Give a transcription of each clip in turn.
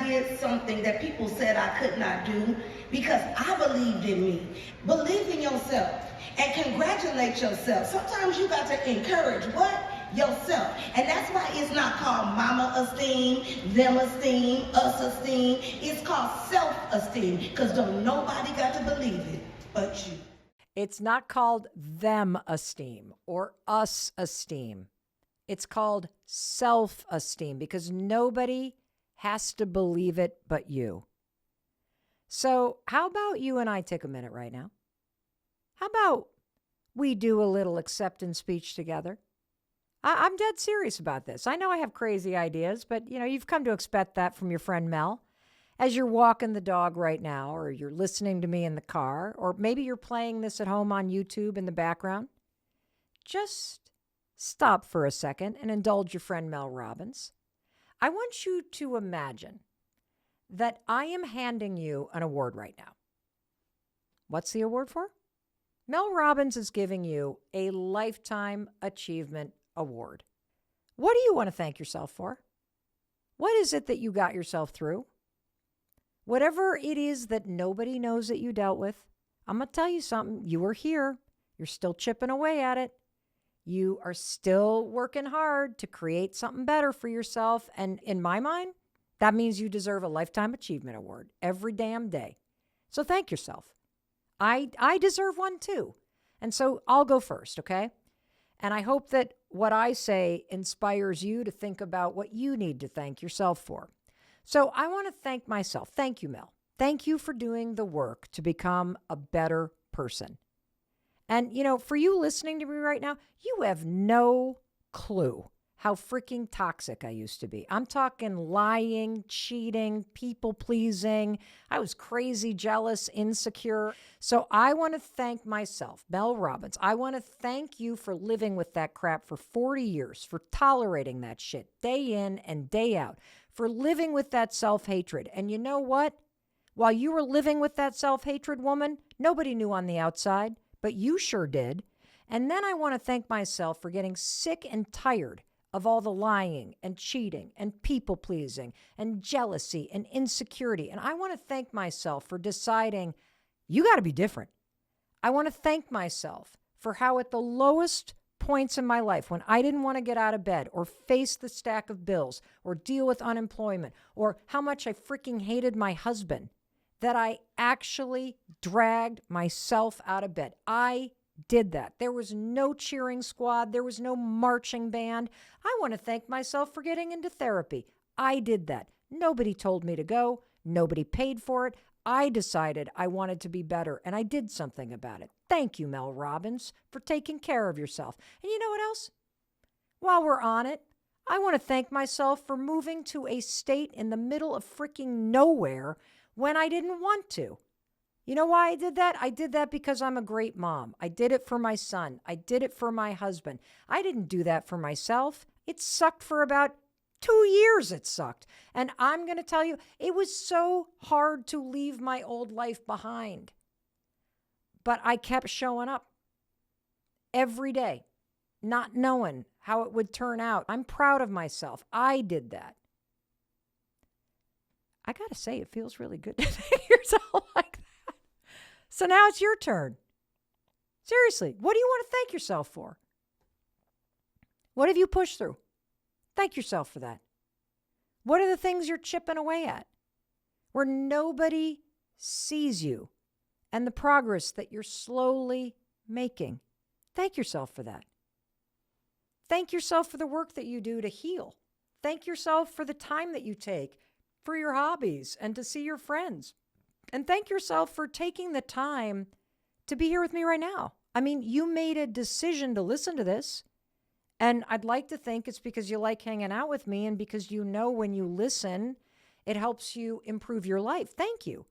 did something that people said I could not do because I believed in me. Believe in yourself and congratulate yourself. Sometimes you got to encourage what? Yourself. And that's why it's not called mama esteem, them esteem, us esteem. It's called self-esteem because don't nobody got to believe it but you. It's not called them esteem or us esteem. It's called self-esteem because nobody has to believe it but you. So how about you and I take a minute right now? How about we do a little acceptance speech together? I'm dead serious about this. I know I have crazy ideas, but you've come to expect that from your friend Mel. As you're walking the dog right now, or you're listening to me in the car, or maybe you're playing this at home on YouTube in the background, just stop for a second and indulge your friend Mel Robbins. I want you to imagine that I am handing you an award right now. What's the award for? Mel Robbins is giving you a Lifetime Achievement Award. What do you want to thank yourself for? What is it that you got yourself through? Whatever it is that nobody knows that you dealt with, I'm going to tell you something. You were here. You're still chipping away at it. You are still working hard to create something better for yourself. And in my mind, that means you deserve a Lifetime Achievement Award every damn day. So thank yourself. I deserve one too. And so I'll go first, okay? And I hope that what I say inspires you to think about what you need to thank yourself for. So I want to thank myself. Thank you, Mel. Thank you for doing the work to become a better person. And, for you listening to me right now, you have no clue how freaking toxic I used to be. I'm talking lying, cheating, people-pleasing. I was crazy, jealous, insecure. So I want to thank myself, Mel Robbins. I want to thank you for living with that crap for 40 years, for tolerating that shit day in and day out, for living with that self-hatred. And you know what? While you were living with that self-hatred, woman, nobody knew on the outside, but you sure did. And then I want to thank myself for getting sick and tired of all the lying and cheating and people-pleasing and jealousy and insecurity. And I want to thank myself for deciding, you got to be different. I want to thank myself for how at the lowest points in my life, when I didn't want to get out of bed or face the stack of bills or deal with unemployment or how much I freaking hated my husband, that I actually dragged myself out of bed. I did that. There was no cheering squad. There was no marching band. I want to thank myself for getting into therapy. I did that. Nobody told me to go. Nobody paid for it. I decided I wanted to be better, and I did something about it. Thank you, Mel Robbins, for taking care of yourself. And you know what else? While we're on it, I want to thank myself for moving to a state in the middle of freaking nowhere when I didn't want to. You know why I did that? I did that because I'm a great mom. I did it for my son. I did it for my husband. I didn't do that for myself. It sucked for about 2 years. It sucked. And I'm going to tell you, it was so hard to leave my old life behind. But I kept showing up every day, not knowing how it would turn out. I'm proud of myself. I did that. I got to say, it feels really good to thank yourself like that. So now it's your turn. Seriously, what do you want to thank yourself for? What have you pushed through? Thank yourself for that. What are the things you're chipping away at where nobody sees you and the progress that you're slowly making? Thank yourself for that. Thank yourself for the work that you do to heal. Thank yourself for the time that you take for your hobbies and to see your friends. And thank yourself for taking the time to be here with me right now. I mean, you made a decision to listen to this. And I'd like to think it's because you like hanging out with me and because you know when you listen, it helps you improve your life. Thank you.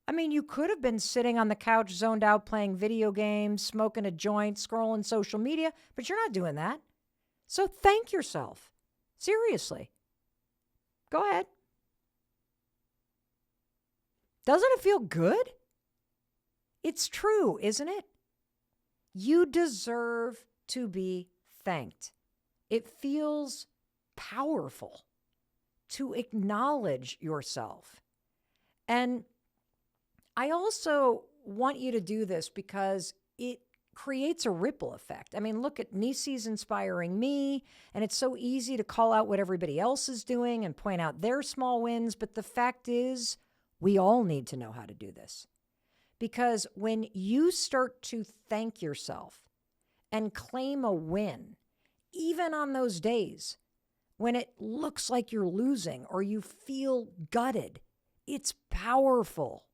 I mean, you could have been sitting on the couch, zoned out, playing video games, smoking a joint, scrolling social media, but you're not doing that. So thank yourself. Seriously. Go ahead. Doesn't it feel good? It's true, isn't it? You deserve to be thanked. It feels powerful to acknowledge yourself. And I also want you to do this because it creates a ripple effect. I mean, look at Nisi's inspiring me, and it's so easy to call out what everybody else is doing and point out their small wins. But the fact is, we all need to know how to do this. Because when you start to thank yourself and claim a win, even on those days when it looks like you're losing or you feel gutted, it's powerful.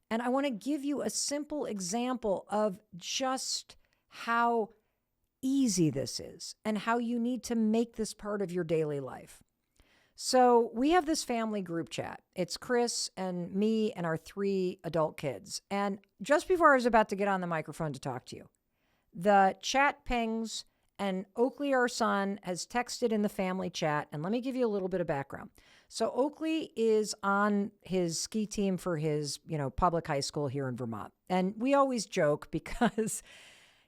And I want to give you a simple example of just how easy this is and how you need to make this part of your daily life. So we have this family group chat. It's Chris and me and our 3 adult kids. And just before I was about to get on the microphone to talk to you, the chat pings and Oakley, our son, has texted in the family chat. And let me give you a little bit of background. So Oakley is on his ski team for his, public high school here in Vermont. And we always joke because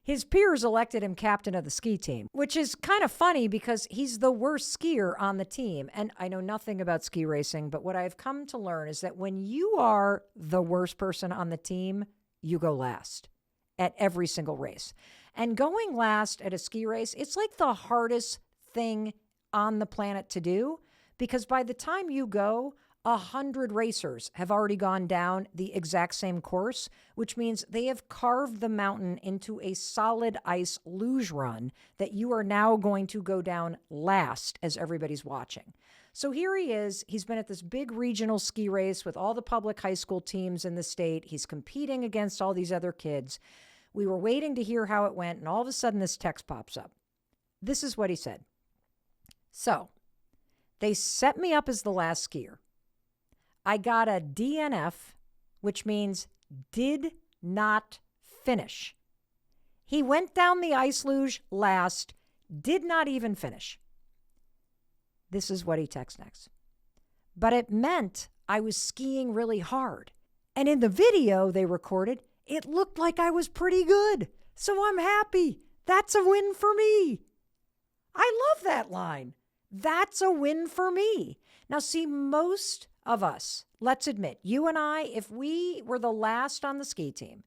his peers elected him captain of the ski team, which is kind of funny because he's the worst skier on the team. And I know nothing about ski racing, but what I've come to learn is that when you are the worst person on the team, you go last at every single race. And going last at a ski race, it's like the hardest thing on the planet to do, because by the time you go, 100 racers have already gone down the exact same course, which means they have carved the mountain into a solid ice luge run that you are now going to go down last as everybody's watching. So here he is. He's been at this big regional ski race with all the public high school teams in the state. He's competing against all these other kids. We were waiting to hear how it went, and all of a sudden this text pops up. This is what he said. So, they set me up as the last skier. I got a DNF, which means did not finish. He went down the ice luge last, did not even finish. This is what he texts next. But it meant I was skiing really hard. And in the video they recorded, it looked like I was pretty good. So I'm happy. That's a win for me. I love that line. That's a win for me. Now, see, most of us, let's admit, you and I, if we were the last on the ski team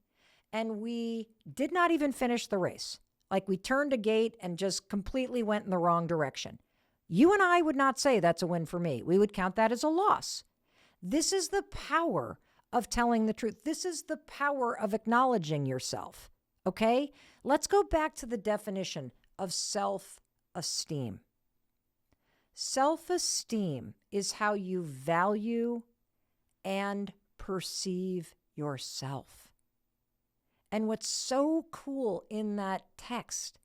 and we did not even finish the race, like we turned a gate and just completely went in the wrong direction, you and I would not say that's a win for me. We would count that as a loss. This is the power of telling the truth. This is the power of acknowledging yourself, okay? Let's go back to the definition of self-esteem. Self-esteem is how you value and perceive yourself. And what's so cool in that text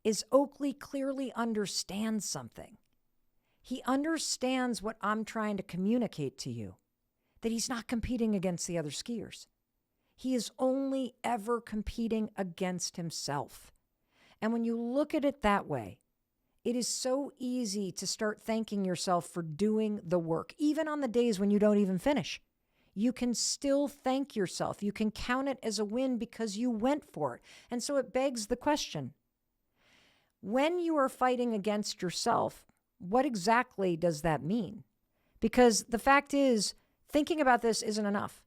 is Oakley clearly understands something. He understands what I'm trying to communicate to you, that he's not competing against the other skiers. He is only ever competing against himself. And when you look at it that way, it is so easy to start thanking yourself for doing the work, even on the days when you don't even finish. You can still thank yourself. You can count it as a win because you went for it. And so it begs the question, when you are fighting against yourself, what exactly does that mean? Because the fact is, thinking about this isn't enough.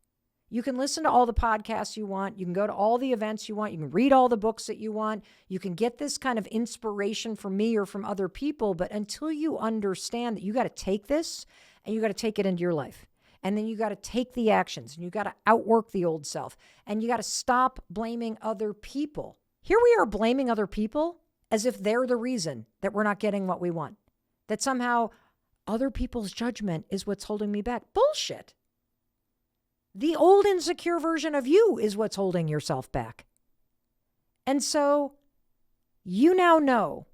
You can listen to all the podcasts you want. You can go to all the events you want. You can read all the books that you want. You can get this kind of inspiration from me or from other people. But until you understand that you got to take this and you got to take it into your life. And then you got to take the actions and you got to outwork the old self. And you got to stop blaming other people. Here we are blaming other people as if they're the reason that we're not getting what we want. That somehow other people's judgment is what's holding me back. Bullshit. The old insecure version of you is what's holding yourself back. And so you now know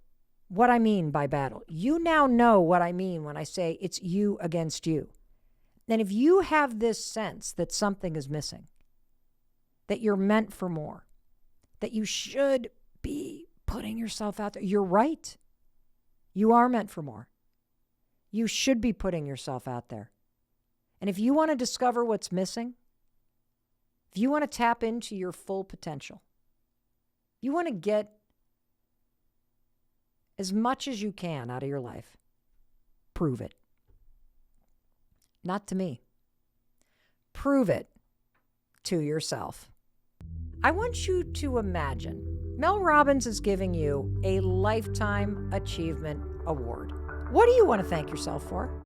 what I mean by battle. You now know what I mean when I say it's you against you. And if you have this sense that something is missing, that you're meant for more, that you should be putting yourself out there, you're right. You are meant for more. You should be putting yourself out there. And if you want to discover what's missing, if you want to tap into your full potential, you want to get as much as you can out of your life, prove it. not to me. Prove it to yourself. I want you to imagine Mel Robbins is giving you a Lifetime Achievement Award. What do you want to thank yourself for?